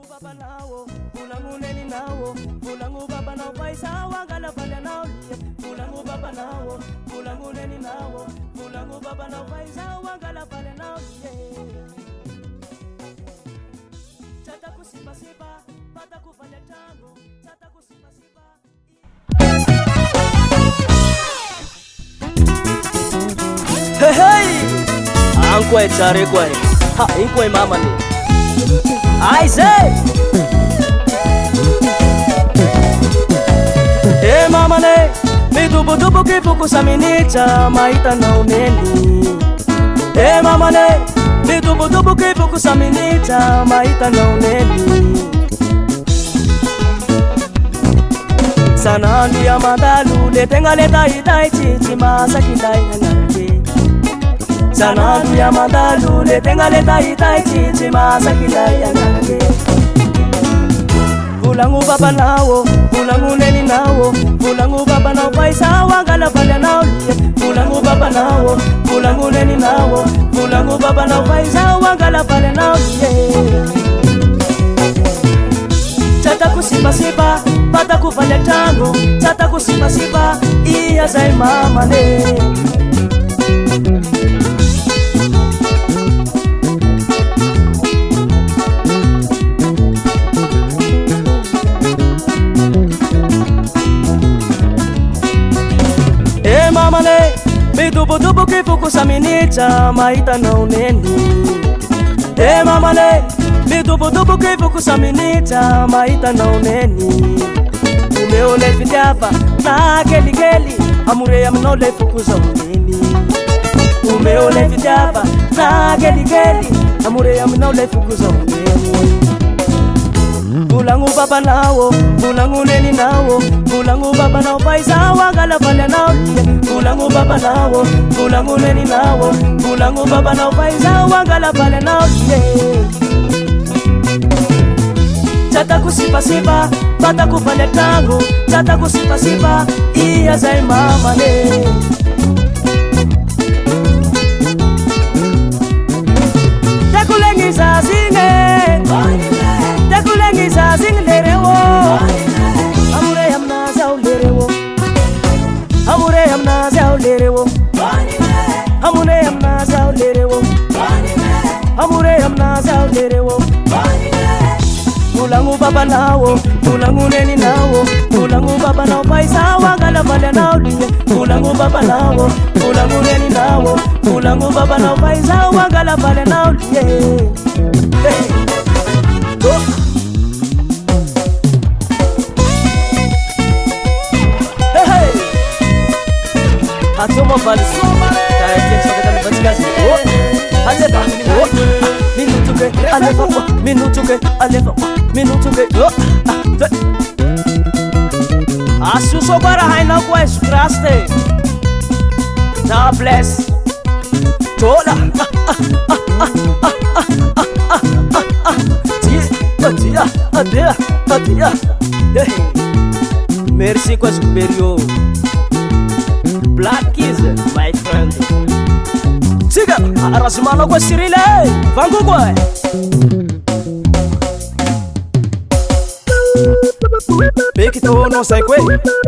baba nawo, pulangu neni nawo, pulangu baba nawo, paisa wangala pale nawo, pulangu baba nawo, pulangu neni nawo, pulangu baba nawo, paisa wangala pale nawo. Chata kusipa sipa, pata kufanya tango, chata kusipa sipa. Hey hey, ankwe chare kwe, ha inkwe mama ni. I say, hey mama ne, mi dubu dubu kifuku saminicha maita na uneni. Hey mama ne, mi dubu dubu kifuku saminicha maita na uneni. Sana ndu ya madalu letenga leta itai chichi masaki dai hangarake. Sana ndu ya madalu letenga leta itai chichi masaki dai hangarake. Pulangu baba nawo, pulangu neni nawo, pulangu baba nawo, paisa wangala pale nawo. Pulangu baba nawo, pulangu neni nawo, pulangu baba nawo, paisa wangala pale nawo. Chata kusipa sipa, pata kufanya tango, chata kusipa sipa, iya zai mama ne. Eh mama ne, mi dubu dubu kifuku saminicha maita na uneni. Eh mama ne, mi dubu dubu kifuku saminicha maita na uneni. Umeole vidapa na geli geli, amure ya mnole fukuza uneni. Umeole vidapa na geli geli, amure ya mnole fukuza uneni. Pulangu baba nawo, pulangu neni nawo, pulangu baba nawo, paisa wangala pale nawo. Pulangu baba nawo, pulangu neni nawo, pulangu baba nawo, paisa wangala pale nawo. Chata kusipa sipa, pata kufanya tango, chata kusipa sipa, iya zai mama ne. Tekulengiza zinge, tekulengiza zinglerewo. Amure yamna za ulerewo, amure yamna za ulerewo, amure yamna za ulerewo, amure yamna za ulerewo. Pulangu baba nawo, pulangu neni nawo, pulangu baba nawo, paisa wangala pale nawo. Pulangu baba nawo, pulangu neni nawo, pulangu baba nawo, paisa wangala pale nawo. Atomo vale cara que só que tá me fazendo aleva minuto que aleva minuto que aleva minuto que asu sobara haina ko espraste na bless tola tia merci kwa superior Black is my friend. Siga, arasmano kwa sirile, vangu kwa. Pekito no sai kwe,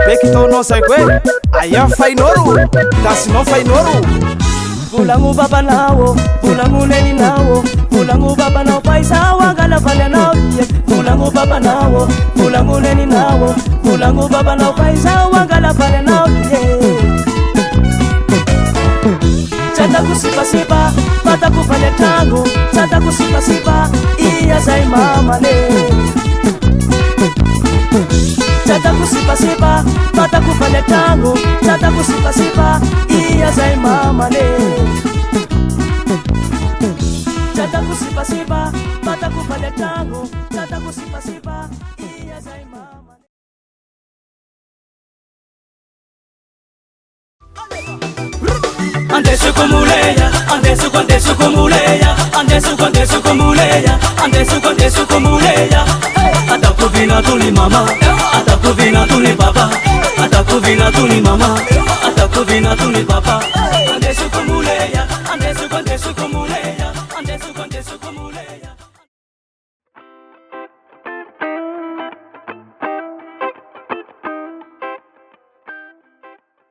pekito no sai kwe. Aya fainoru, tasino fainoru. Pulangu baba nawo, pulangu neni nawo, pulangu baba nawo, paisa wangala pale nawo. Pulangu baba nawo, pulangu neni nawo, pulangu baba nawo, paisa wangala pale nawo. Chata kusipa sipa, pata kufanya tango, chata kusipa sipa, iya zai mama ne. Chata kusipa sipa, pata kufanya tango, chata kusipa sipa, iya zai mama ne. Chata kusipa sipa, pata kufanya tango, chata kusipa sipa, iya zai mama ne. Andesu kumuleya, andesu kumuleya, andesu kumuleya, andesu kumuleya. Atakuvina tuli mama, atakuvina tuli papa, atakuvina tuli mama, atakuvina tuli papa. Andesu kumuleya, andesu kumuleya, andesu kumuleya.